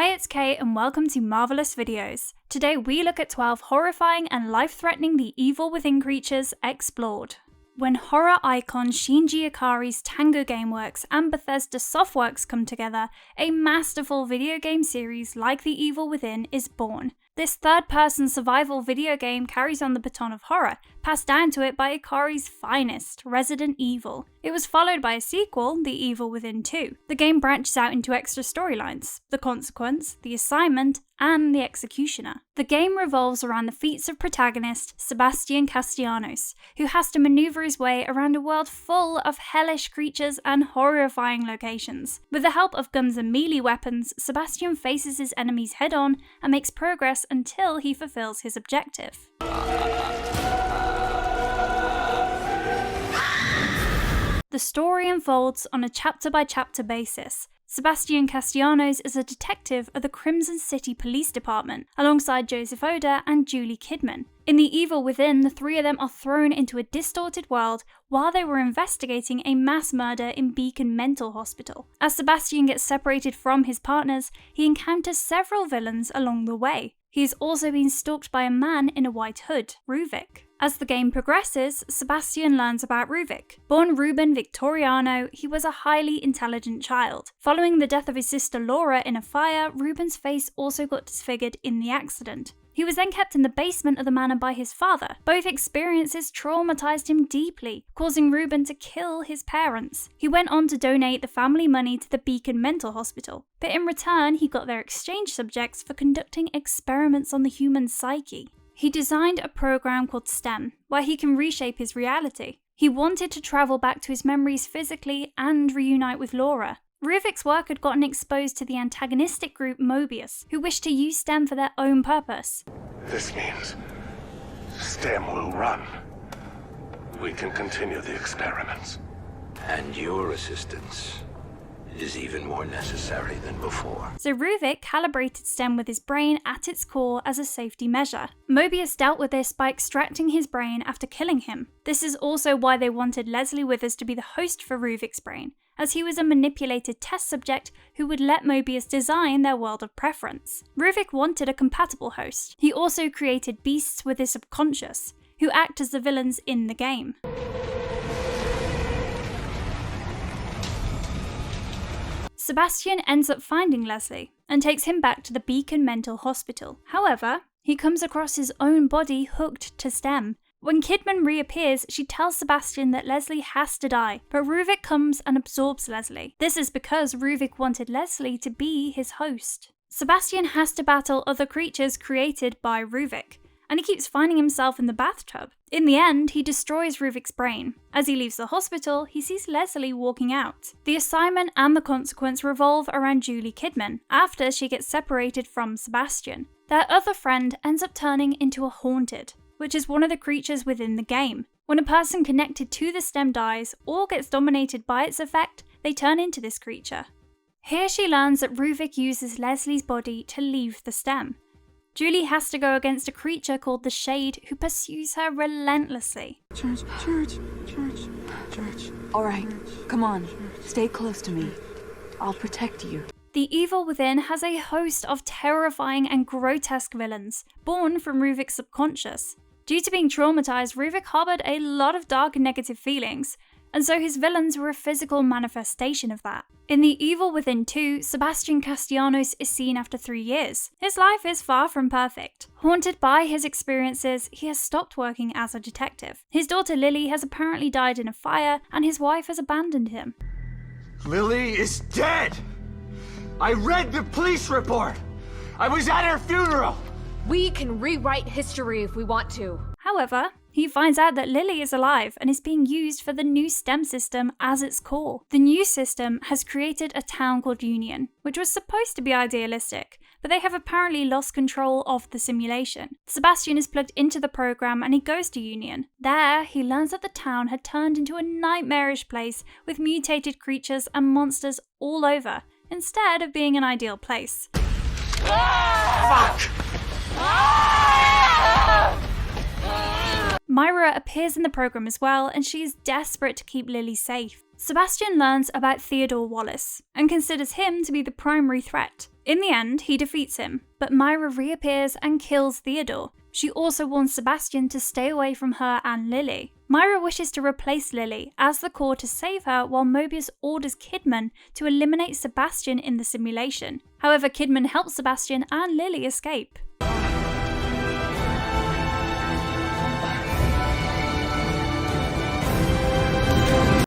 Hi, it's Kate and welcome to Marvelous Videos. Today we look at 12 horrifying and life-threatening the evil within creatures explored. When horror icon Shinji Ikari's Tango Gameworks and Bethesda Softworks come together, a masterful video game series like The Evil Within is born. This third-person survival video game carries on the baton of horror, passed down to it by Ikari's finest, Resident Evil. It was followed by a sequel, The Evil Within 2. The game branches out into extra storylines, the consequence, the assignment, and the executioner. The game revolves around the feats of protagonist Sebastian Castellanos, who has to maneuver his way around a world full of hellish creatures and horrifying locations. With the help of guns and melee weapons, Sebastian faces his enemies head-on and makes progress until he fulfills his objective. The story unfolds on a chapter-by-chapter basis. Sebastian Castellanos is a detective at the Krimson City Police Department, alongside Joseph Oda and Juli Kidman. In The Evil Within, the three of them are thrown into a distorted world while they were investigating a mass murder in Beacon Mental Hospital. As Sebastian gets separated from his partners, he encounters several villains along the way. He is also being stalked by a man in a white hood, Ruvik. As the game progresses, Sebastian learns about Ruvik. Born Ruben Victoriano, he was a highly intelligent child. Following the death of his sister Laura in a fire, Ruben's face also got disfigured in the accident. He was then kept in the basement of the manor by his father. Both experiences traumatized him deeply, causing Ruben to kill his parents. He went on to donate the family money to the Beacon Mental Hospital, but in return he got their exchange subjects for conducting experiments on the human psyche. He designed a program called STEM, where he can reshape his reality. He wanted to travel back to his memories physically and reunite with Laura. Ruvik's work had gotten exposed to the antagonistic group Mobius, who wished to use STEM for their own purpose. This means STEM will run. We can continue the experiments. And your assistance is even more necessary than before. So Ruvik calibrated STEM with his brain at its core as a safety measure. Mobius dealt with this by extracting his brain after killing him. This is also why they wanted Leslie Withers to be the host for Ruvik's brain, as he was a manipulated test subject who would let Mobius design their world of preference. Ruvik wanted a compatible host. He also created beasts with his subconscious, who act as the villains in the game. Sebastian ends up finding Leslie and takes him back to the Beacon Mental Hospital. However, he comes across his own body hooked to STEM. When Kidman reappears, she tells Sebastian that Leslie has to die, but Ruvik comes and absorbs Leslie. This is because Ruvik wanted Leslie to be his host. Sebastian has to battle other creatures created by Ruvik, and he keeps finding himself in the bathtub. In the end, he destroys Ruvik's brain. As he leaves the hospital, he sees Leslie walking out. The assignment and the consequence revolve around Juli Kidman, after she gets separated from Sebastian. Their other friend ends up turning into a haunted, which is one of the creatures within the game. When a person connected to the STEM dies or gets dominated by its effect, they turn into this creature. Here she learns that Ruvik uses Leslie's body to leave the STEM. Juli has to go against a creature called the Shade who pursues her relentlessly. Church. All right, come on, stay close to me. I'll protect you. The Evil Within has a host of terrifying and grotesque villains, born from Ruvik's subconscious. Due to being traumatized, Ruvik harbored a lot of dark and negative feelings, and so his villains were a physical manifestation of that. In The Evil Within 2, Sebastian Castellanos is seen after 3 years. His life is far from perfect. Haunted by his experiences, he has stopped working as a detective. His daughter Lily has apparently died in a fire, and his wife has abandoned him. Lily is dead! I read the police report! I was at her funeral! We can rewrite history if we want to. However, he finds out that Lily is alive and is being used for the new STEM system as its core. The new system has created a town called Union, which was supposed to be idealistic, but they have apparently lost control of the simulation. Sebastian is plugged into the program and he goes to Union. There, he learns that the town had turned into a nightmarish place with mutated creatures and monsters all over, instead of being an ideal place. Fuck! Myra appears in the program as well, and she is desperate to keep Lily safe. Sebastian learns about Theodore Wallace and considers him to be the primary threat. In the end, he defeats him, but Myra reappears and kills Theodore. She also warns Sebastian to stay away from her and Lily. Myra wishes to replace Lily as the core to save her, while Mobius orders Kidman to eliminate Sebastian in the simulation. However, Kidman helps Sebastian and Lily escape.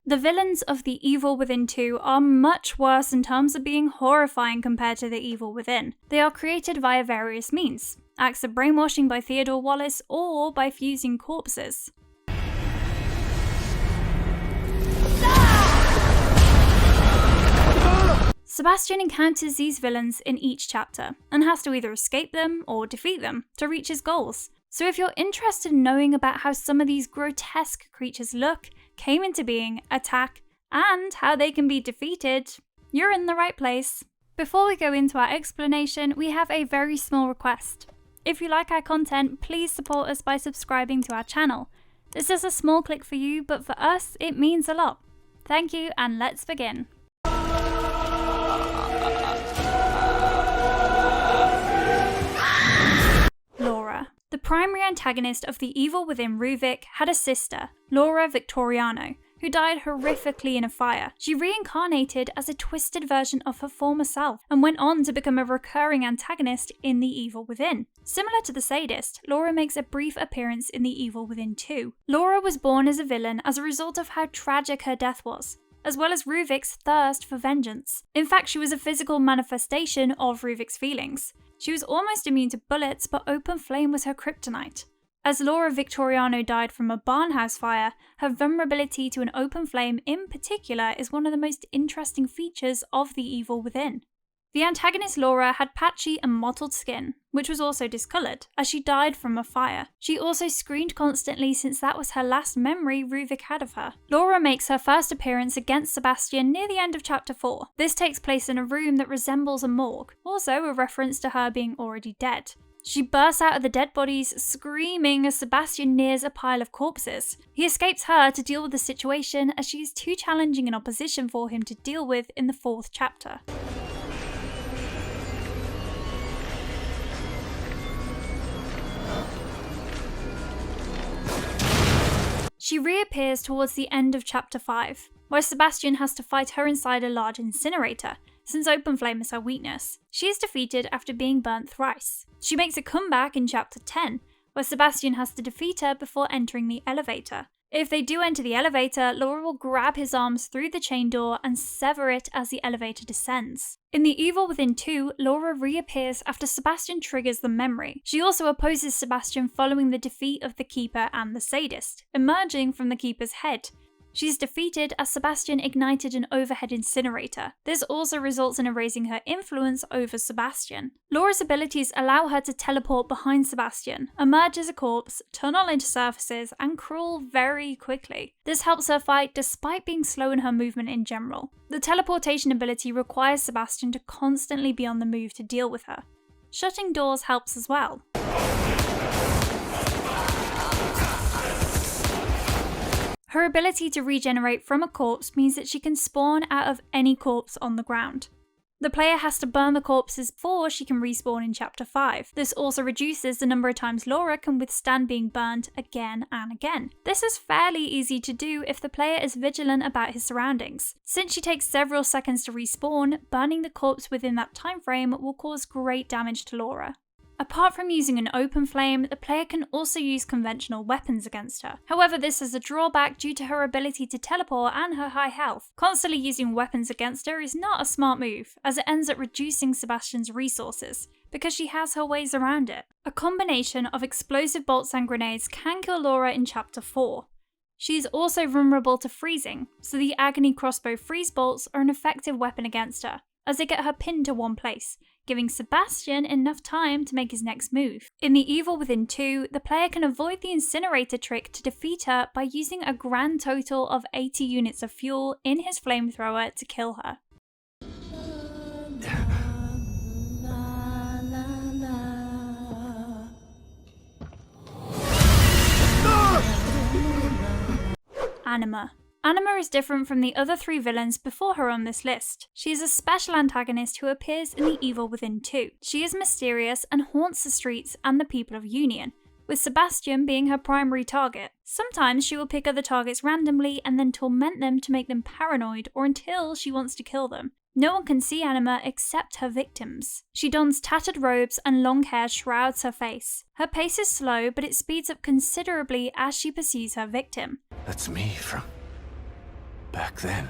The villains of The Evil Within 2 are much worse in terms of being horrifying compared to The Evil Within. They are created via various means: acts of brainwashing by Theodore Wallace, or by fusing corpses. Sebastian encounters these villains in each chapter, and has to either escape them or defeat them to reach his goals. So if you're interested in knowing about how some of these grotesque creatures look, came into being, attack, and how they can be defeated, you're in the right place. Before we go into our explanation, we have a very small request. If you like our content, please support us by subscribing to our channel. This is a small click for you, but for us, it means a lot. Thank you, and let's begin. Laura. The primary antagonist of The Evil Within Ruvik had a sister, Laura Victoriano, who died horrifically in a fire. She reincarnated as a twisted version of her former self, and went on to become a recurring antagonist in The Evil Within. Similar to the Sadist, Laura makes a brief appearance in The Evil Within 2. Laura was born as a villain as a result of how tragic her death was, as well as Ruvik's thirst for vengeance. In fact, she was a physical manifestation of Ruvik's feelings. She was almost immune to bullets, but open flame was her kryptonite. As Laura Victoriano died from a barnhouse fire, her vulnerability to an open flame in particular is one of the most interesting features of The Evil Within. The antagonist Laura had patchy and mottled skin, which was also discoloured, as she died from a fire. She also screamed constantly, since that was her last memory Ruvik had of her. Laura makes her first appearance against Sebastian near the end of chapter 4. This takes place in a room that resembles a morgue, also a reference to her being already dead. She bursts out of the dead bodies, screaming as Sebastian nears a pile of corpses. He escapes her to deal with the situation, as she is too challenging an opposition for him to deal with in the 4th chapter. She reappears towards the end of chapter 5, where Sebastian has to fight her inside a large incinerator, since open flame is her weakness. She is defeated after being burnt thrice. She makes a comeback in chapter 10, where Sebastian has to defeat her before entering the elevator. If they do enter the elevator, Laura will grab his arms through the chain door and sever it as the elevator descends. In The Evil Within 2, Laura reappears after Sebastian triggers the memory. She also opposes Sebastian following the defeat of the Keeper and the Sadist, emerging from the Keeper's head. She is defeated as Sebastian ignited an overhead incinerator. This also results in erasing her influence over Sebastian. Laura's abilities allow her to teleport behind Sebastian, emerge as a corpse, tunnel into surfaces, and crawl very quickly. This helps her fight despite being slow in her movement in general. The teleportation ability requires Sebastian to constantly be on the move to deal with her. Shutting doors helps as well. Her ability to regenerate from a corpse means that she can spawn out of any corpse on the ground. The player has to burn the corpses before she can respawn in chapter 5. This also reduces the number of times Laura can withstand being burned again and again. This is fairly easy to do if the player is vigilant about his surroundings. Since she takes several seconds to respawn, burning the corpse within that time frame will cause great damage to Laura. Apart from using an open flame, the player can also use conventional weapons against her. However, this is a drawback due to her ability to teleport and her high health. Constantly using weapons against her is not a smart move, as it ends up reducing Sebastian's resources, because she has her ways around it. A combination of explosive bolts and grenades can kill Laura in chapter 4. She is also vulnerable to freezing, so the Agony crossbow freeze bolts are an effective weapon against her, as they get her pinned to one place, giving Sebastian enough time to make his next move. In The Evil Within 2, the player can avoid the incinerator trick to defeat her by using a grand total of 80 units of fuel in his flamethrower to kill her. Anima. Anima is different from the other 3 villains before her on this list. She is a special antagonist who appears in The Evil Within 2. She is mysterious and haunts the streets and the people of Union, with Sebastian being her primary target. Sometimes she will pick other targets randomly and then torment them to make them paranoid or until she wants to kill them. No one can see Anima except her victims. She dons tattered robes and long hair shrouds her face. Her pace is slow, but it speeds up considerably as she pursues her victim. That's me from back then.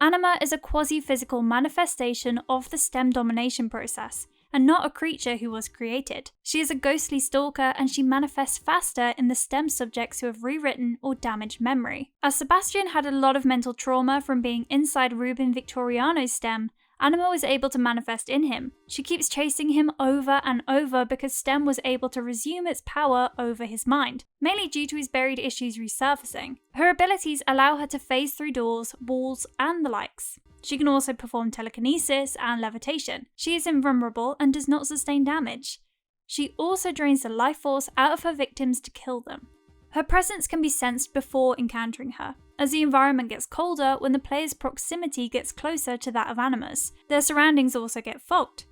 Anima is a quasi-physical manifestation of the STEM domination process, and not a creature who was created. She is a ghostly stalker, and she manifests faster in the STEM subjects who have rewritten or damaged memory. As Sebastian had a lot of mental trauma from being inside Ruben Victoriano's STEM, Anima was able to manifest in him. She keeps chasing him over and over because STEM was able to resume its power over his mind, mainly due to his buried issues resurfacing. Her abilities allow her to phase through doors, walls, and the likes. She can also perform telekinesis and levitation. She is invulnerable and does not sustain damage. She also drains the life force out of her victims to kill them. Her presence can be sensed before encountering her, as the environment gets colder when the player's proximity gets closer to that of Anima's. Their surroundings also get fogged.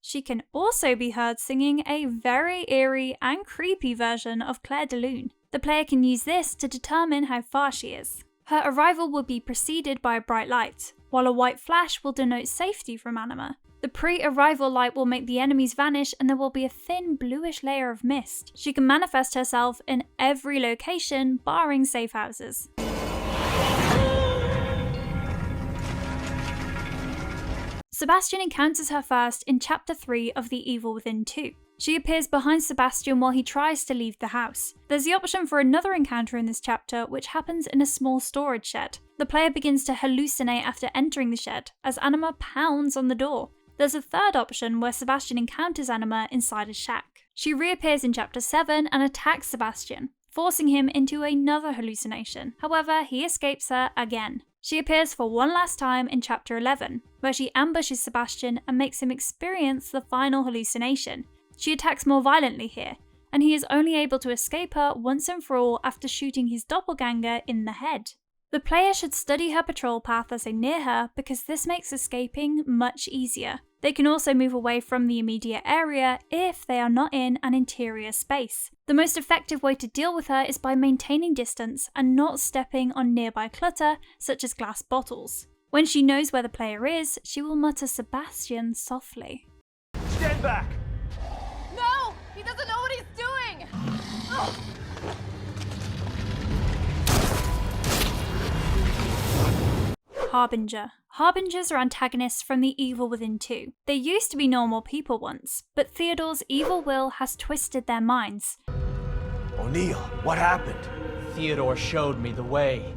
She can also be heard singing a very eerie and creepy version of Claire de Lune. The player can use this to determine how far she is. Her arrival will be preceded by a bright light, while a white flash will denote safety from Anima. The pre-arrival light will make the enemies vanish and there will be a thin bluish layer of mist. She can manifest herself in every location barring safe houses. Sebastian encounters her first in Chapter 3 of The Evil Within 2. She appears behind Sebastian while he tries to leave the house. There's the option for another encounter in this chapter, which happens in a small storage shed. The player begins to hallucinate after entering the shed, as Anima pounds on the door. There's a third option where Sebastian encounters Anima inside a shack. She reappears in Chapter 7 and attacks Sebastian, forcing him into another hallucination. However, he escapes her again. She appears for one last time in Chapter 11, where she ambushes Sebastian and makes him experience the final hallucination. She attacks more violently here, and he is only able to escape her once and for all after shooting his doppelganger in the head. The player should study her patrol path as they near her because this makes escaping much easier. They can also move away from the immediate area if they are not in an interior space. The most effective way to deal with her is by maintaining distance and not stepping on nearby clutter such as glass bottles. When she knows where the player is, she will mutter Sebastian softly. Stand back! No! He doesn't know what he's doing! Ugh. Harbinger. Harbingers are antagonists from The Evil Within 2. They used to be normal people once, but Theodore's evil will has twisted their minds. O'Neill, what happened? Theodore showed me the way.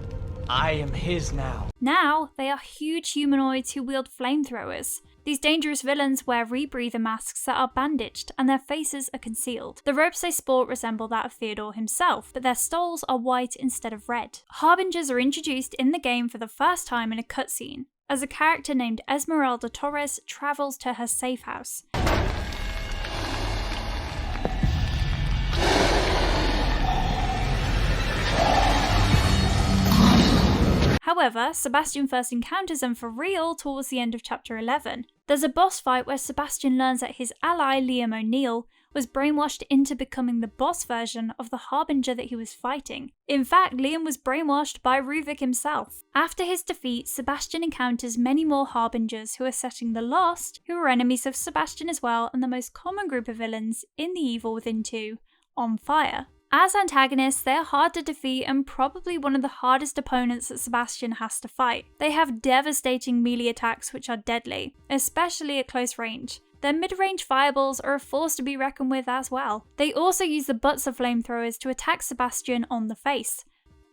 I am his now. Now, they are huge humanoids who wield flamethrowers. These dangerous villains wear rebreather masks that are bandaged and their faces are concealed. The robes they sport resemble that of Theodore himself, but their stoles are white instead of red. Harbingers are introduced in the game for the first time in a cutscene, as a character named Esmeralda Torres travels to her safe house. However, Sebastian first encounters them for real towards the end of Chapter 11. There's a boss fight where Sebastian learns that his ally Liam O'Neill was brainwashed into becoming the boss version of the Harbinger that he was fighting. In fact, Liam was brainwashed by Ruvik himself. After his defeat, Sebastian encounters many more Harbingers who are setting the Lost, who are enemies of Sebastian as well, and the most common group of villains in The Evil Within 2, on fire. As antagonists, they are hard to defeat and probably one of the hardest opponents that Sebastian has to fight. They have devastating melee attacks which are deadly, especially at close range. Their mid-range fireballs are a force to be reckoned with as well. They also use the butts of flamethrowers to attack Sebastian on the face.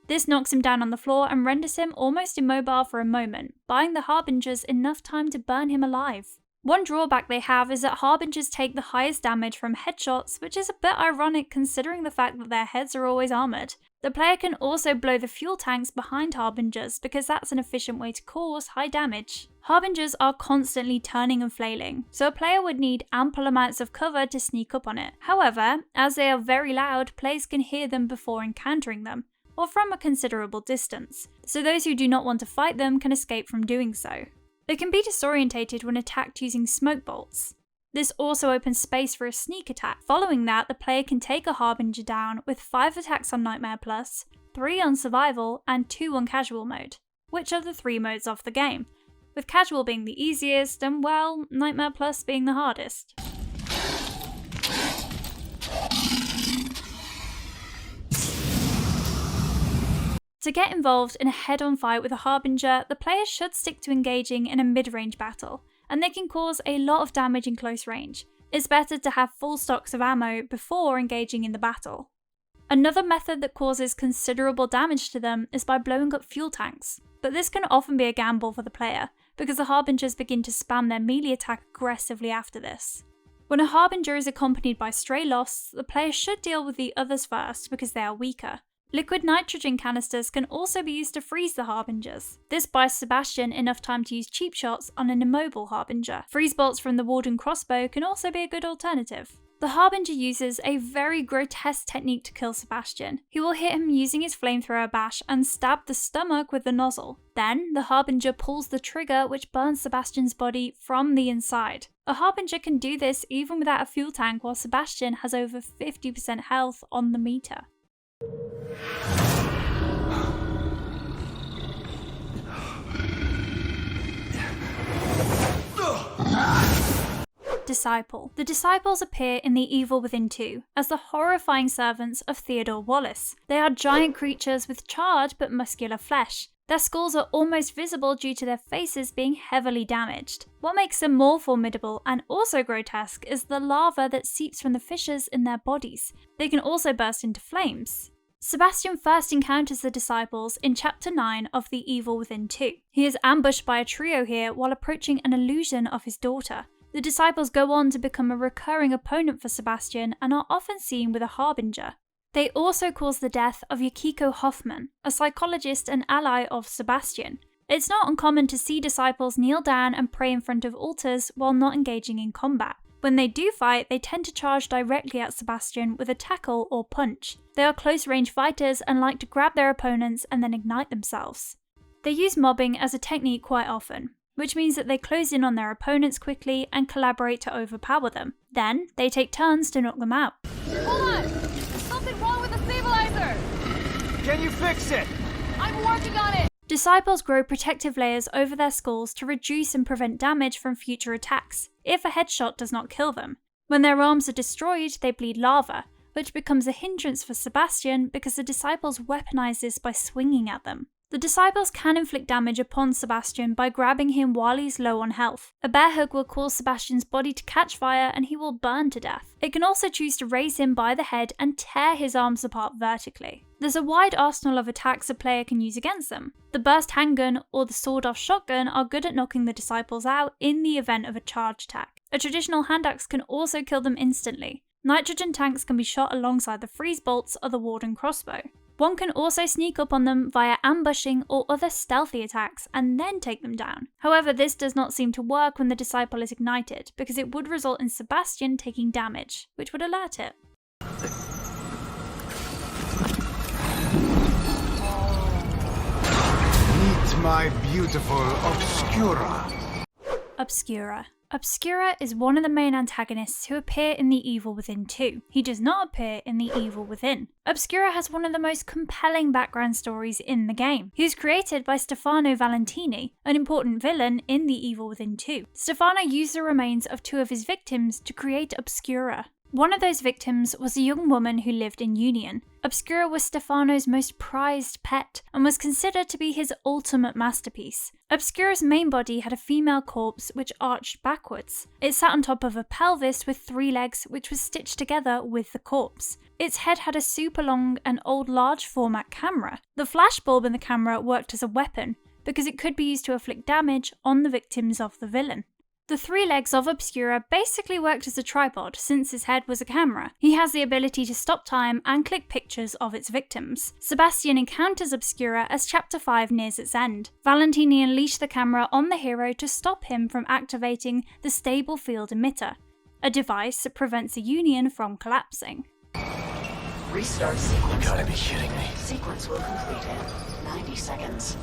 This knocks him down on the floor and renders him almost immobile for a moment, buying the Harbingers enough time to burn him alive. One drawback they have is that Harbingers take the highest damage from headshots, which is a bit ironic considering the fact that their heads are always armoured. The player can also blow the fuel tanks behind Harbingers because that's an efficient way to cause high damage. Harbingers are constantly turning and flailing, so a player would need ample amounts of cover to sneak up on it. However, as they are very loud, players can hear them before encountering them, or from a considerable distance, so those who do not want to fight them can escape from doing so. They can be disorientated when attacked using smoke bolts. This also opens space for a sneak attack. Following that, the player can take a Harbinger down with 5 attacks on Nightmare Plus, 3 on Survival, and 2 on Casual mode, which are the 3 modes of the game, with Casual being the easiest and, well, Nightmare Plus being the hardest. To get involved in a head-on fight with a Harbinger, the player should stick to engaging in a mid-range battle, and they can cause a lot of damage in close range. It's better to have full stocks of ammo before engaging in the battle. Another method that causes considerable damage to them is by blowing up fuel tanks, but this can often be a gamble for the player, because the Harbingers begin to spam their melee attack aggressively after this. When a Harbinger is accompanied by stray loss, the player should deal with the others first because they are weaker. Liquid nitrogen canisters can also be used to freeze the Harbingers. This buys Sebastian enough time to use cheap shots on an immobile Harbinger. Freeze bolts from the Warden crossbow can also be a good alternative. The Harbinger uses a very grotesque technique to kill Sebastian. He will hit him using his flamethrower bash and stab the stomach with the nozzle. Then, the Harbinger pulls the trigger which burns Sebastian's body from the inside. A Harbinger can do this even without a fuel tank while Sebastian has over 50% health on the meter. Disciple. The Disciples appear in The Evil Within 2 as the horrifying servants of Theodore Wallace. They are giant creatures with charred but muscular flesh. Their skulls are almost visible due to their faces being heavily damaged. What makes them more formidable and also grotesque is the lava that seeps from the fissures in their bodies. They can also burst into flames. Sebastian first encounters the Disciples in Chapter 9 of The Evil Within 2. He is ambushed by a trio here while approaching an illusion of his daughter. The Disciples go on to become a recurring opponent for Sebastian and are often seen with a Harbinger. They also cause the death of Yukiko Hoffman, a psychologist and ally of Sebastian. It's not uncommon to see Disciples kneel down and pray in front of altars while not engaging in combat. When they do fight, they tend to charge directly at Sebastian with a tackle or punch. They are close-range fighters and like to grab their opponents and then ignite themselves. They use mobbing as a technique quite often, which means that they close in on their opponents quickly and collaborate to overpower them. Then, they take turns to knock them out. Hold on! There's something wrong with the stabilizer! Can you fix it? I'm working on it! Disciples grow protective layers over their skulls to reduce and prevent damage from future attacks, if a headshot does not kill them. When their arms are destroyed, they bleed lava, which becomes a hindrance for Sebastian because the Disciples weaponize this by swinging at them. The Disciples can inflict damage upon Sebastian by grabbing him while he's low on health. A bear hug will cause Sebastian's body to catch fire and he will burn to death. It can also choose to raise him by the head and tear his arms apart vertically. There's a wide arsenal of attacks a player can use against them. The burst handgun or the sawed-off shotgun are good at knocking the Disciples out in the event of a charge attack. A traditional hand axe can also kill them instantly. Nitrogen tanks can be shot alongside the freeze bolts of the Warden crossbow. One can also sneak up on them via ambushing or other stealthy attacks and then take them down. However, this does not seem to work when the Disciple is ignited, because it would result in Sebastian taking damage, which would alert it. Meet my beautiful Obscura. Obscura. Obscura is one of the main antagonists who appear in The Evil Within 2. He does not appear in The Evil Within. Obscura has one of the most compelling background stories in the game. He was created by Stefano Valentini, an important villain in The Evil Within 2. Stefano used the remains of 2 of his victims to create Obscura. One of those victims was a young woman who lived in Union. Obscura was Stefano's most prized pet and was considered to be his ultimate masterpiece. Obscura's main body had a female corpse which arched backwards. It sat on top of a pelvis with 3 legs which was stitched together with the corpse. Its head had a super long and old large format camera. The flash bulb in the camera worked as a weapon because it could be used to inflict damage on the victims of the villain. The 3 legs of Obscura basically worked as a tripod since his head was a camera. He has the ability to stop time and click pictures of its victims. Sebastian encounters Obscura as Chapter 5 nears its end. Valentini unleashed the camera on the hero to stop him from activating the stable field emitter, a device that prevents a union from collapsing. Restart sequence. You gotta be kidding me. Sequence will complete in 90 seconds.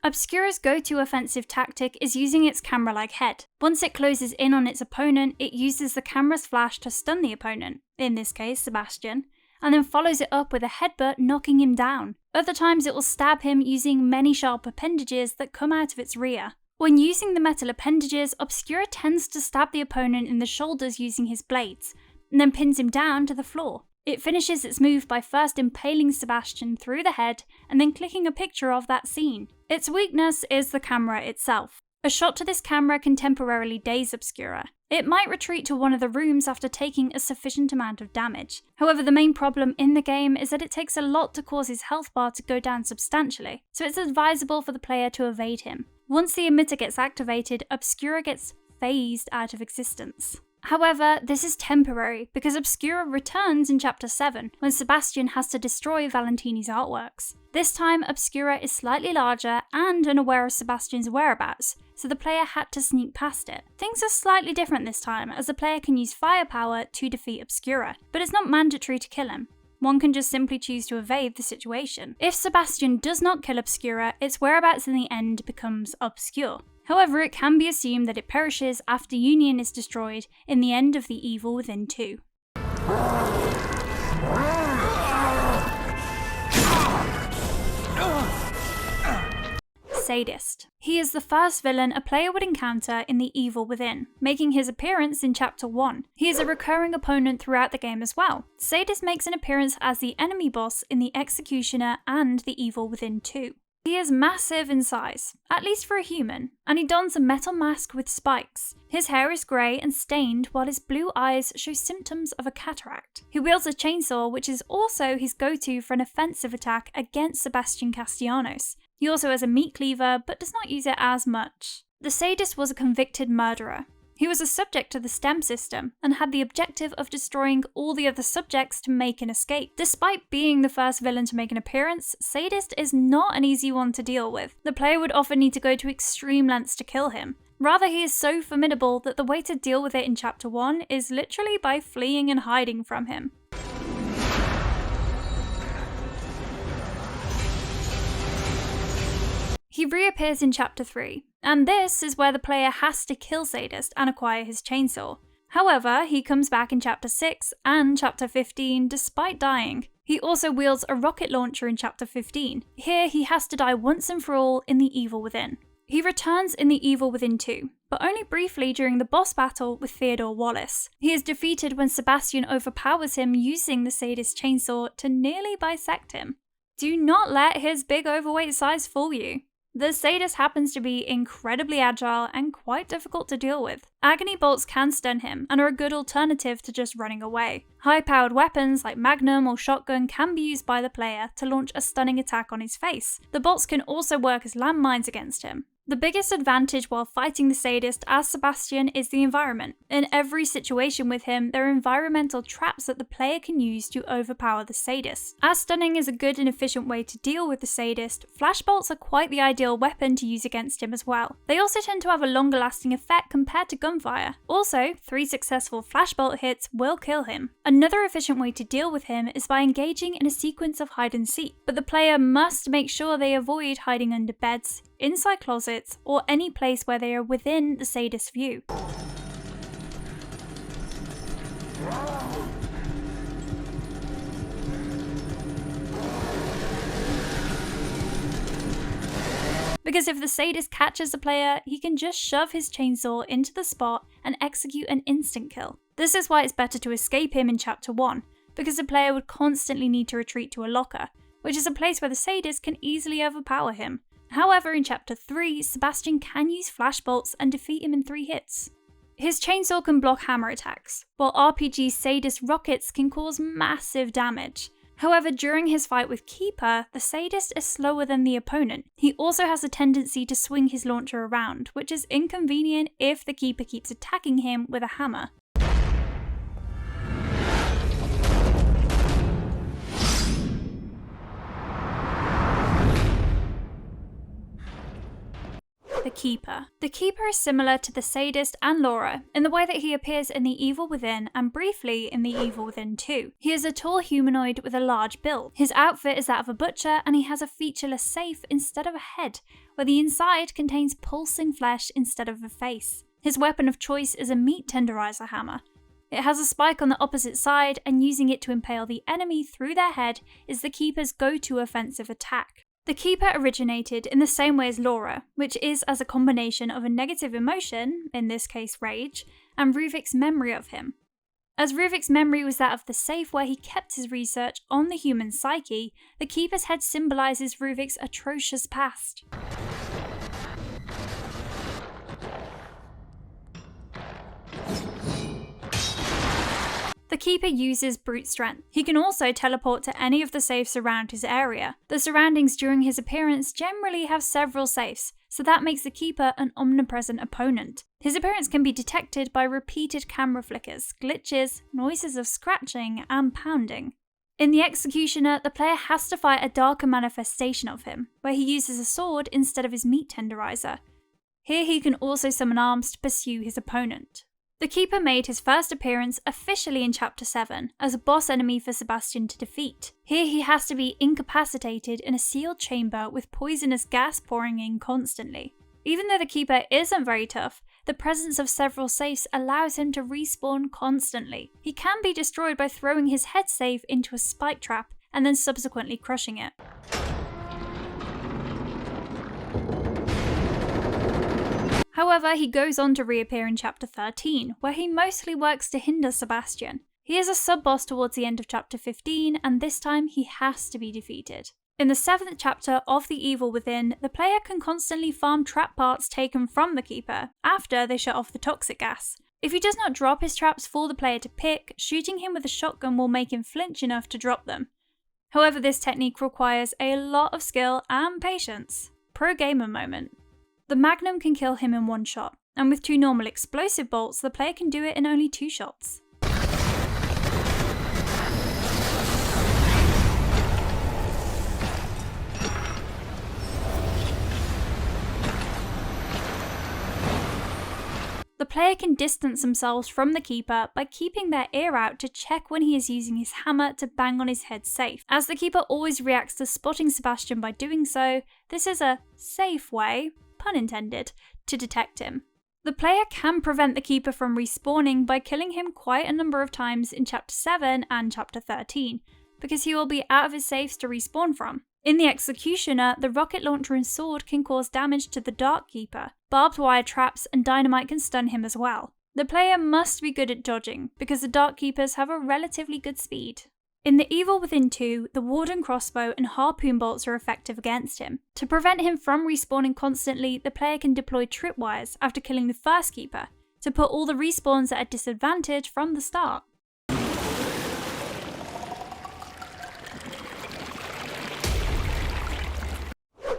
Obscura's go-to offensive tactic is using its camera-like head. Once it closes in on its opponent, it uses the camera's flash to stun the opponent, in this case Sebastian, and then follows it up with a headbutt knocking him down. Other times it will stab him using many sharp appendages that come out of its rear. When using the metal appendages, Obscura tends to stab the opponent in the shoulders using his blades, and then pins him down to the floor. It finishes its move by first impaling Sebastian through the head and then clicking a picture of that scene. Its weakness is the camera itself. A shot to this camera can temporarily daze Obscura. It might retreat to one of the rooms after taking a sufficient amount of damage. However, the main problem in the game is that it takes a lot to cause his health bar to go down substantially, so it's advisable for the player to evade him. Once the emitter gets activated, Obscura gets phased out of existence. However, this is temporary because Obscura returns in Chapter 7 when Sebastian has to destroy Valentini's artworks. This time, Obscura is slightly larger and unaware of Sebastian's whereabouts, so the player had to sneak past it. Things are slightly different this time, as the player can use firepower to defeat Obscura, but it's not mandatory to kill him. One can just simply choose to evade the situation. If Sebastian does not kill Obscura, its whereabouts in the end becomes obscure. However, it can be assumed that it perishes after Union is destroyed in the end of The Evil Within 2. Sadist. He is the first villain a player would encounter in The Evil Within, making his appearance in Chapter 1. He is a recurring opponent throughout the game as well. Sadist makes an appearance as the enemy boss in The Executioner and The Evil Within 2. He is massive in size, at least for a human, and he dons a metal mask with spikes. His hair is grey and stained, while his blue eyes show symptoms of a cataract. He wields a chainsaw, which is also his go-to for an offensive attack against Sebastian Castellanos. He also has a meat cleaver, but does not use it as much. The Sadist was a convicted murderer. He was a subject to the STEM system, and had the objective of destroying all the other subjects to make an escape. Despite being the first villain to make an appearance, Sadist is not an easy one to deal with. The player would often need to go to extreme lengths to kill him. Rather, he is so formidable that the way to deal with it in Chapter 1 is literally by fleeing and hiding from him. He reappears in Chapter 3, and this is where the player has to kill Sadist and acquire his chainsaw. However, he comes back in Chapter 6 and Chapter 15 despite dying. He also wields a rocket launcher in Chapter 15. Here he has to die once and for all in The Evil Within. He returns in The Evil Within 2, but only briefly during the boss battle with Theodore Wallace. He is defeated when Sebastian overpowers him using the Sadist chainsaw to nearly bisect him. Do not let his big overweight size fool you. The Sadist happens to be incredibly agile and quite difficult to deal with. Agony bolts can stun him and are a good alternative to just running away. High-powered weapons like Magnum or Shotgun can be used by the player to launch a stunning attack on his face. The bolts can also work as landmines against him. The biggest advantage while fighting the Sadist as Sebastian is the environment. In every situation with him, there are environmental traps that the player can use to overpower the Sadist. As stunning is a good and efficient way to deal with the Sadist, flashbolts are quite the ideal weapon to use against him as well. They also tend to have a longer lasting effect compared to gunfire. Also, 3 successful flashbolt hits will kill him. Another efficient way to deal with him is by engaging in a sequence of hide and seek, but the player must make sure they avoid hiding under beds, inside closets, or any place where they are within the Sadist's view. Because if the Sadist catches the player, he can just shove his chainsaw into the spot and execute an instant kill. This is why it's better to escape him in Chapter 1, because the player would constantly need to retreat to a locker, which is a place where the Sadist can easily overpower him. However, in Chapter 3, Sebastian can use flashbolts and defeat him in 3 hits. His chainsaw can block hammer attacks, while RPG Sadist rockets can cause massive damage. However, during his fight with Keeper, the Sadist is slower than the opponent. He also has a tendency to swing his launcher around, which is inconvenient if the Keeper keeps attacking him with a hammer. The Keeper. The Keeper is similar to the Sadist and Laura in the way that he appears in The Evil Within and briefly in The Evil Within 2. He is a tall humanoid with a large build. His outfit is that of a butcher and he has a featureless safe instead of a head, where the inside contains pulsing flesh instead of a face. His weapon of choice is a meat tenderizer hammer. It has a spike on the opposite side, and using it to impale the enemy through their head is the Keeper's go-to offensive attack. The Keeper originated in the same way as Laura, which is as a combination of a negative emotion, in this case rage, and Ruvik's memory of him. As Ruvik's memory was that of the safe where he kept his research on the human psyche, the Keeper's head symbolises Ruvik's atrocious past. The Keeper uses brute strength. He can also teleport to any of the safes around his area. The surroundings during his appearance generally have several safes, so that makes the Keeper an omnipresent opponent. His appearance can be detected by repeated camera flickers, glitches, noises of scratching, and pounding. In The Executioner, the player has to fight a darker manifestation of him, where he uses a sword instead of his meat tenderizer. Here he can also summon arms to pursue his opponent. The Keeper made his first appearance officially in Chapter 7, as a boss enemy for Sebastian to defeat. Here he has to be incapacitated in a sealed chamber with poisonous gas pouring in constantly. Even though the Keeper isn't very tough, the presence of several safes allows him to respawn constantly. He can be destroyed by throwing his head safe into a spike trap and then subsequently crushing it. However, he goes on to reappear in Chapter 13, where he mostly works to hinder Sebastian. He is a sub-boss towards the end of Chapter 15, and this time he has to be defeated. In the 7th chapter of The Evil Within, the player can constantly farm trap parts taken from the Keeper, after they shut off the toxic gas. If he does not drop his traps for the player to pick, shooting him with a shotgun will make him flinch enough to drop them. However, this technique requires a lot of skill and patience. Pro gamer moment. The Magnum can kill him in one shot, and with 2 normal explosive bolts, the player can do it in only 2 shots. The player can distance themselves from the Keeper by keeping their ear out to check when he is using his hammer to bang on his head safe. As the Keeper always reacts to spotting Sebastian by doing so, this is a safe way, pun intended, to detect him. The player can prevent the Keeper from respawning by killing him quite a number of times in Chapter 7 and Chapter 13, because he will be out of his safes to respawn from. In The Executioner, the rocket launcher and sword can cause damage to the Dark Keeper. Barbed wire traps and dynamite can stun him as well. The player must be good at dodging, because the Dark Keepers have a relatively good speed. In The Evil Within 2, the Warden crossbow and harpoon bolts are effective against him. To prevent him from respawning constantly, the player can deploy tripwires after killing the first Keeper, to put all the respawns at a disadvantage from the start.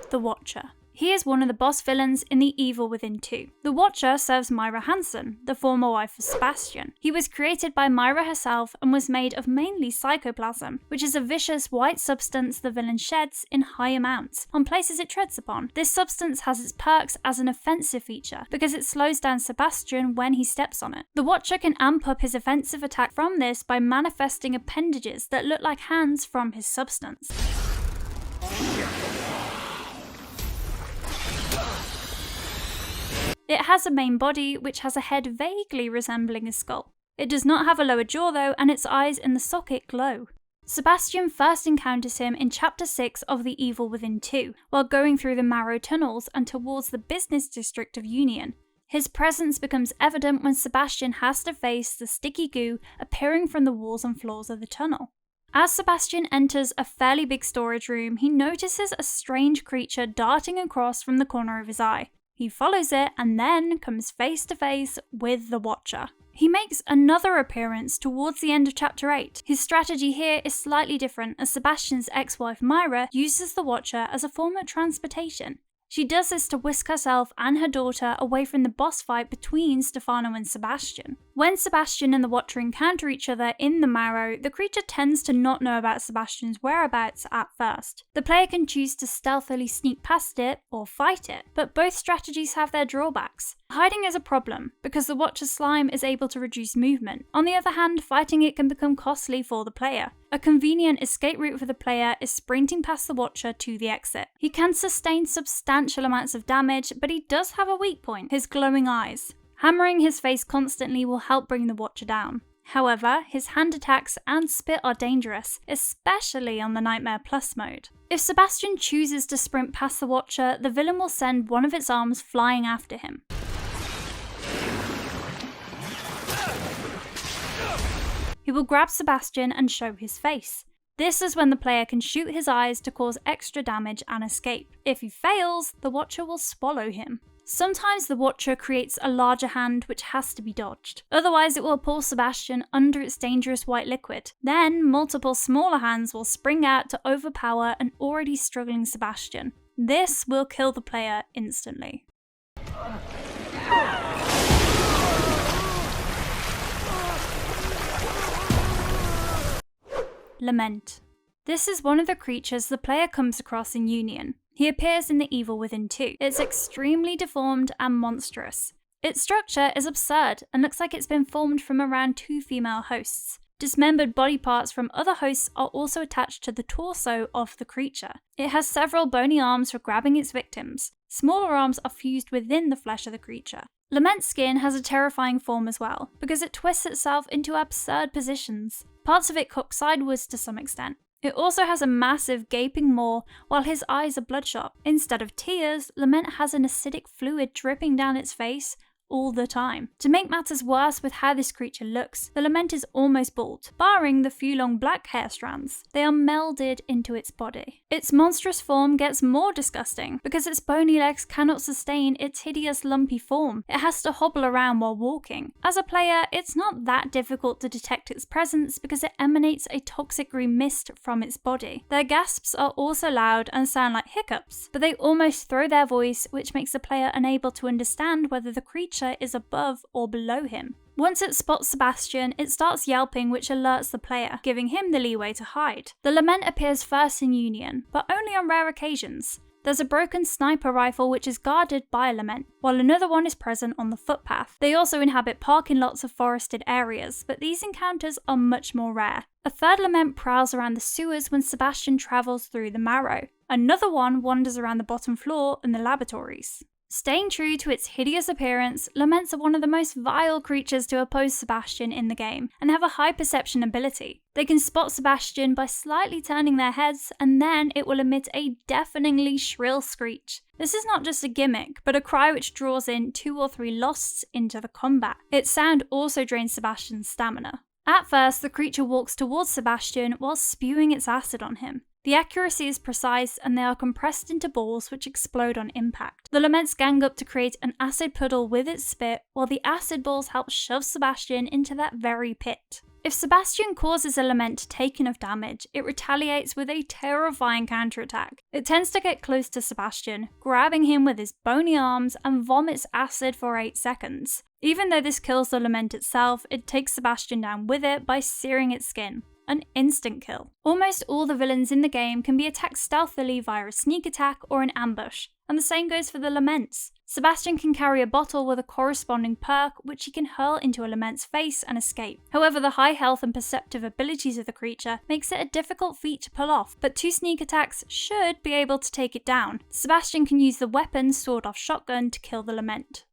The Watcher. He is one of the boss villains in The Evil Within 2. The Watcher serves Myra Hansen, the former wife of Sebastian. He was created by Myra herself and was made of mainly psychoplasm, which is a vicious white substance the villain sheds in high amounts on places it treads upon. This substance has its perks as an offensive feature because it slows down Sebastian when he steps on it. The Watcher can amp up his offensive attack from this by manifesting appendages that look like hands from his substance. It has a main body which has a head vaguely resembling a skull. It does not have a lower jaw though, and its eyes in the socket glow. Sebastian first encounters him in Chapter 6 of The Evil Within 2, while going through the Marrow tunnels and towards the business district of Union. His presence becomes evident when Sebastian has to face the sticky goo appearing from the walls and floors of the tunnel. As Sebastian enters a fairly big storage room, he notices a strange creature darting across from the corner of his eye. He follows it and then comes face to face with the Watcher. He makes another appearance towards the end of Chapter 8. His strategy here is slightly different, as Sebastian's ex-wife Myra uses the Watcher as a form of transportation. She does this to whisk herself and her daughter away from the boss fight between Stefano and Sebastian. When Sebastian and the Watcher encounter each other in the Marrow, the creature tends to not know about Sebastian's whereabouts at first. The player can choose to stealthily sneak past it or fight it, but both strategies have their drawbacks. Hiding is a problem, because the Watcher's slime is able to reduce movement. On the other hand, fighting it can become costly for the player. A convenient escape route for the player is sprinting past the Watcher to the exit. He can sustain substantial amounts of damage, but he does have a weak point: his glowing eyes. Hammering his face constantly will help bring the Watcher down. However, his hand attacks and spit are dangerous, especially on the Nightmare Plus mode. If Sebastian chooses to sprint past the Watcher, the villain will send one of its arms flying after him. He will grab Sebastian and show his face. This is when the player can shoot his eyes to cause extra damage and escape. If he fails, the Watcher will swallow him. Sometimes the Watcher creates a larger hand which has to be dodged. Otherwise it will pull Sebastian under its dangerous white liquid. Then multiple smaller hands will spring out to overpower an already struggling Sebastian. This will kill the player instantly. Lament. This is one of the creatures the player comes across in Union. He appears in The Evil Within 2. It's extremely deformed and monstrous. Its structure is absurd and looks like it's been formed from around 2 female hosts. Dismembered body parts from other hosts are also attached to the torso of the creature. It has several bony arms for grabbing its victims. Smaller arms are fused within the flesh of the creature. Lament's skin has a terrifying form as well, because it twists itself into absurd positions. Parts of it cook sideways to some extent. It also has a massive gaping maw while his eyes are bloodshot. Instead of tears, Lament has an acidic fluid dripping down its face all the time. To make matters worse with how this creature looks, the Lament is almost bald, barring the few long black hair strands. They are melded into its body. Its monstrous form gets more disgusting because its bony legs cannot sustain its hideous lumpy form. It has to hobble around while walking. As a player, it's not that difficult to detect its presence because it emanates a toxic green mist from its body. Their gasps are also loud and sound like hiccups, but they almost throw their voice, which makes the player unable to understand whether the creature is above or below him. Once it spots Sebastian, it starts yelping, which alerts the player, giving him the leeway to hide. The Lament appears first in Union, but only on rare occasions. There's a broken sniper rifle which is guarded by a Lament, while another one is present on the footpath. They also inhabit parking lots of forested areas, but these encounters are much more rare. A third Lament prowls around the sewers when Sebastian travels through the Marrow. Another one wanders around the bottom floor in the laboratories. Staying true to its hideous appearance, Laments are one of the most vile creatures to oppose Sebastian in the game, and have a high perception ability. They can spot Sebastian by slightly turning their heads, and then it will emit a deafeningly shrill screech. This is not just a gimmick, but a cry which draws in 2 or 3 losts into the combat. Its sound also drains Sebastian's stamina. At first, the creature walks towards Sebastian while spewing its acid on him. The accuracy is precise and they are compressed into balls which explode on impact. The Laments gang up to create an acid puddle with its spit, while the acid balls help shove Sebastian into that very pit. If Sebastian causes a Lament to take enough damage, it retaliates with a terrifying counterattack. It tends to get close to Sebastian, grabbing him with his bony arms and vomits acid for 8 seconds. Even though this kills the Lament itself, it takes Sebastian down with it by searing its skin. An instant kill. Almost all the villains in the game can be attacked stealthily via a sneak attack or an ambush, and the same goes for the Laments. Sebastian can carry a bottle with a corresponding perk which he can hurl into a Lament's face and escape. However, the high health and perceptive abilities of the creature makes it a difficult feat to pull off, but 2 sneak attacks should be able to take it down. Sebastian can use the weapon sawed-off shotgun to kill the Lament.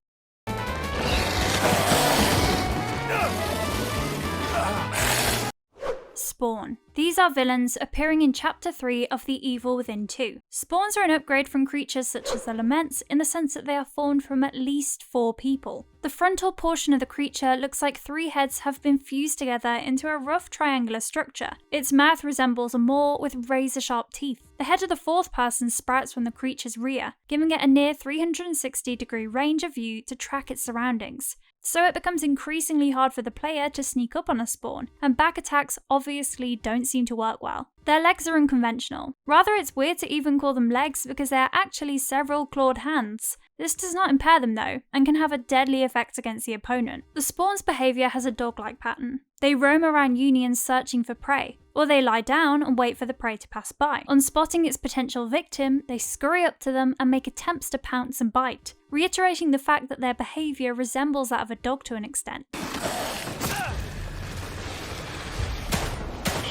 Spawn. These are villains appearing in Chapter 3 of The Evil Within 2. Spawns are an upgrade from creatures such as the Laments in the sense that they are formed from at least 4 people. The frontal portion of the creature looks like 3 heads have been fused together into a rough triangular structure. Its mouth resembles a maw with razor-sharp teeth. The head of the 4th person sprouts from the creature's rear, giving it a near 360-degree range of view to track its surroundings. So it becomes increasingly hard for the player to sneak up on a spawn, and back attacks obviously don't seem to work well. Their legs are unconventional. Rather, it's weird to even call them legs because they are actually several clawed hands. This does not impair them though, and can have a deadly effect against the opponent. The spawn's behaviour has a dog-like pattern. They roam around unions searching for prey, or they lie down and wait for the prey to pass by. On spotting its potential victim, they scurry up to them and make attempts to pounce and bite, reiterating the fact that their behaviour resembles that of a dog to an extent.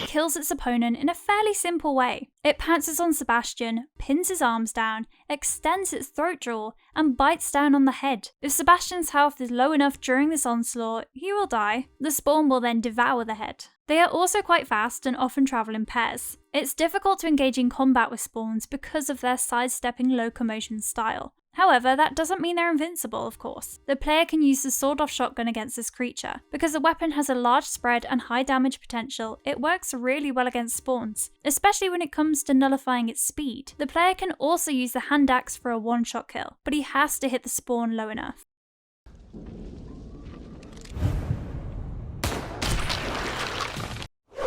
Kills its opponent in a fairly simple way. It pounces on Sebastian, pins his arms down, extends its throat jaw, and bites down on the head. If Sebastian's health is low enough during this onslaught, he will die. The spawn will then devour the head. They are also quite fast and often travel in pairs. It's difficult to engage in combat with spawns because of their sidestepping locomotion style. However, that doesn't mean they're invincible, of course. The player can use the sawed-off shotgun against this creature. Because the weapon has a large spread and high damage potential, it works really well against spawns, especially when it comes to nullifying its speed. The player can also use the hand axe for a one-shot kill, but he has to hit the spawn low enough.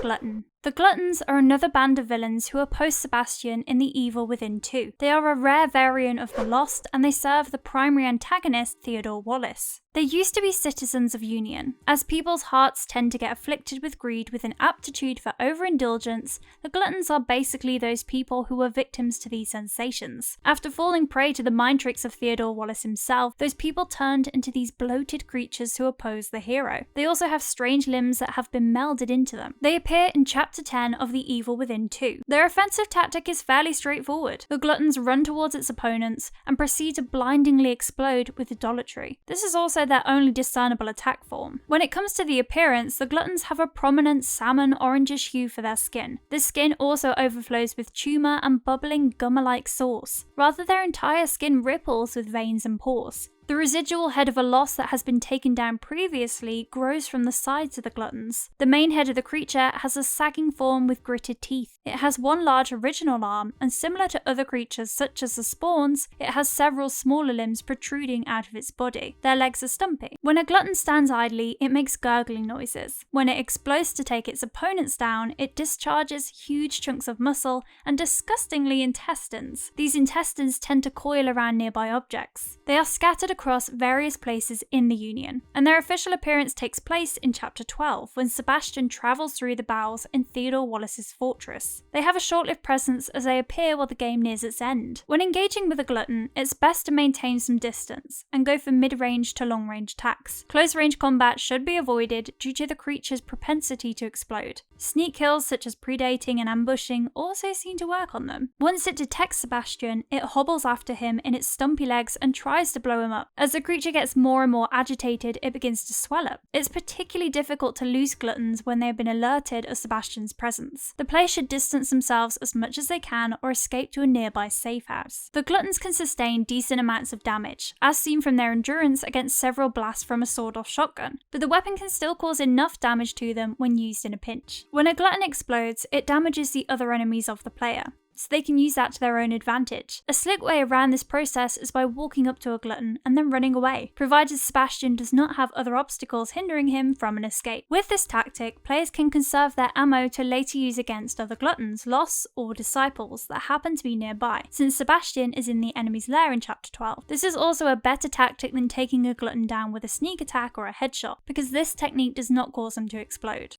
Glutton. The Gluttons are another band of villains who oppose Sebastian in The Evil Within 2. They are a rare variant of the Lost, and they serve the primary antagonist, Theodore Wallace. They used to be citizens of Union. As people's hearts tend to get afflicted with greed with an aptitude for overindulgence, the Gluttons are basically those people who were victims to these sensations. After falling prey to the mind tricks of Theodore Wallace himself, those people turned into these bloated creatures who oppose the hero. They also have strange limbs that have been melded into them. They appear in Chapter 10 of The Evil Within 2. Their offensive tactic is fairly straightforward. The Gluttons run towards its opponents and proceed to blindingly explode with idolatry. This is also their only discernible attack form. When it comes to the appearance, the Gluttons have a prominent salmon orangish hue for their skin. This skin also overflows with tumour and bubbling gummer-like sauce. Rather, their entire skin ripples with veins and pores. The residual head of a loss that has been taken down previously grows from the sides of the Gluttons. The main head of the creature has a sagging form with gritted teeth. It has one large original arm, and similar to other creatures such as the spawns, it has several smaller limbs protruding out of its body. Their legs are stumpy. When a Glutton stands idly, it makes gurgling noises. When it explodes to take its opponents down, it discharges huge chunks of muscle and disgustingly intestines. These intestines tend to coil around nearby objects. They are scattered across various places in the Union, and their official appearance takes place in Chapter 12 when Sebastian travels through the bowels in Theodore Wallace's fortress. They have a short-lived presence as they appear while the game nears its end. When engaging with a Glutton, it's best to maintain some distance and go for mid-range to long-range attacks. Close-range combat should be avoided due to the creature's propensity to explode. Sneak kills such as predating and ambushing also seem to work on them. Once it detects Sebastian, it hobbles after him in its stumpy legs and tries to blow him up. As the creature gets more and more agitated, it begins to swell up. It's particularly difficult to lose Gluttons when they have been alerted of Sebastian's presence. The player should distance themselves as much as they can or escape to a nearby safe house. The Gluttons can sustain decent amounts of damage, as seen from their endurance against several blasts from a sawed-off shotgun, but the weapon can still cause enough damage to them when used in a pinch. When a Glutton explodes, it damages the other enemies of the player, so they can use that to their own advantage. A slick way around this process is by walking up to a Glutton and then running away, provided Sebastian does not have other obstacles hindering him from an escape. With this tactic, players can conserve their ammo to later use against other Gluttons, Losts, or Disciples that happen to be nearby, since Sebastian is in the enemy's lair in Chapter 12. This is also a better tactic than taking a Glutton down with a sneak attack or a headshot, because this technique does not cause them to explode.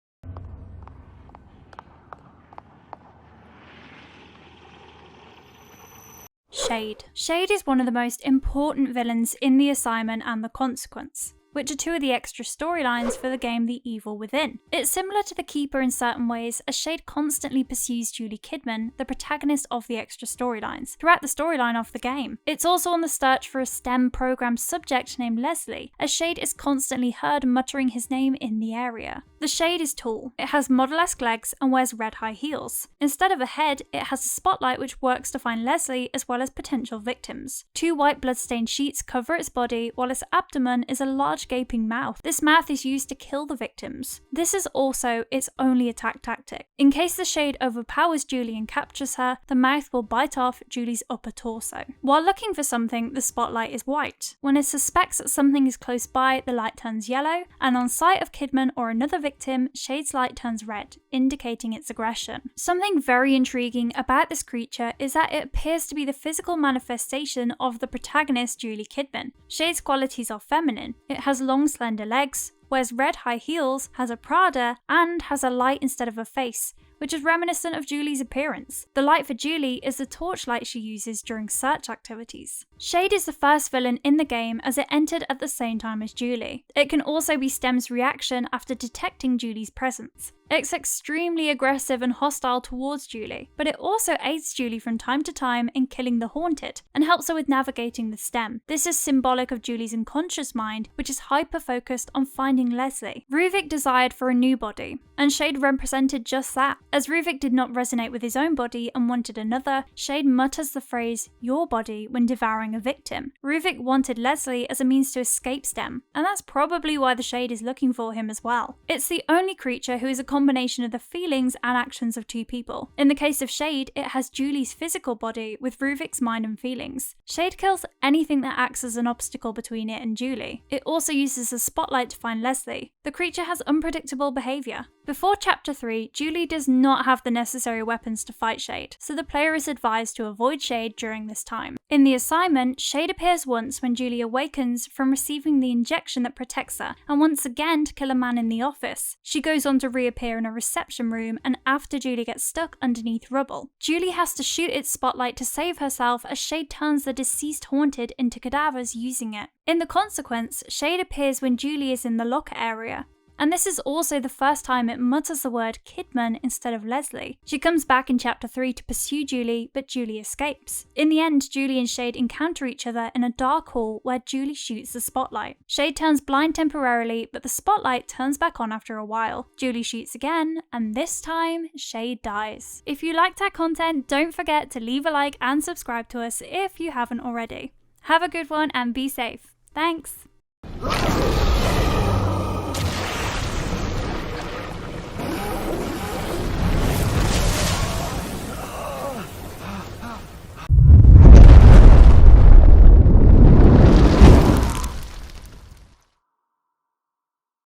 Shade. Shade is one of the most important villains in the assignment and the consequence. which are two of the extra storylines for the game The Evil Within. It's similar to The Keeper in certain ways, as Shade constantly pursues Juli Kidman, the protagonist of the extra storylines, throughout the storyline of the game. It's also on the search for a STEM program subject named Leslie, as Shade is constantly heard muttering his name in the area. The Shade is tall, it has model-esque legs and wears red high heels. Instead of a head, it has a spotlight which works to find Leslie as well as potential victims. Two white bloodstained sheets cover its body, while its abdomen is a large gaping mouth. This mouth is used to kill the victims. This is also its only attack tactic. In case the Shade overpowers Juli and captures her, the mouth will bite off Juli's upper torso. While looking for something, the spotlight is white. When it suspects that something is close by, the light turns yellow, and on sight of Kidman or another victim, Shade's light turns red, indicating its aggression. Something very intriguing about this creature is that it appears to be the physical manifestation of the protagonist Juli Kidman. Shade's qualities are feminine. It has long slender legs, wears red high heels, has a Prada, and has a light instead of a face, which is reminiscent of Juli's appearance. The light for Juli is the torchlight she uses during search activities. Shade is the first villain in the game as it entered at the same time as Juli. It can also be Stem's reaction after detecting Juli's presence. It's extremely aggressive and hostile towards Juli, but it also aids Juli from time to time in killing the Haunted, and helps her with navigating the Stem. This is symbolic of Juli's unconscious mind, which is hyper-focused on finding Leslie. Ruvik desired for a new body, and Shade represented just that. As Ruvik did not resonate with his own body and wanted another, Shade mutters the phrase, "your body," when devouring a victim. Ruvik wanted Leslie as a means to escape Stem, and that's probably why the Shade is looking for him as well. It's the only creature who is a combination of the feelings and actions of two people. In the case of Shade, it has Juli's physical body with Ruvik's mind and feelings. Shade kills anything that acts as an obstacle between it and Juli. It also uses a spotlight to find Leslie. The creature has unpredictable behaviour. Before Chapter 3, Juli does not have the necessary weapons to fight Shade, so the player is advised to avoid Shade during this time. In the assignment, Shade appears once when Juli awakens from receiving the injection that protects her, and once again to kill a man in the office. She goes on to reappear in a reception room, and after Juli gets stuck underneath rubble. Juli has to shoot its spotlight to save herself as Shade turns the deceased Haunted into cadavers using it. In the consequence, Shade appears when Juli is in the locker area. And this is also the first time it mutters the word Kidman instead of Leslie. She comes back in Chapter 3 to pursue Juli, but Juli escapes. In the end, Juli and Shade encounter each other in a dark hall where Juli shoots the spotlight. Shade turns blind temporarily, but the spotlight turns back on after a while. Juli shoots again, and this time, Shade dies. If you liked our content, don't forget to leave a like and subscribe to us if you haven't already. Have a good one and be safe. Thanks!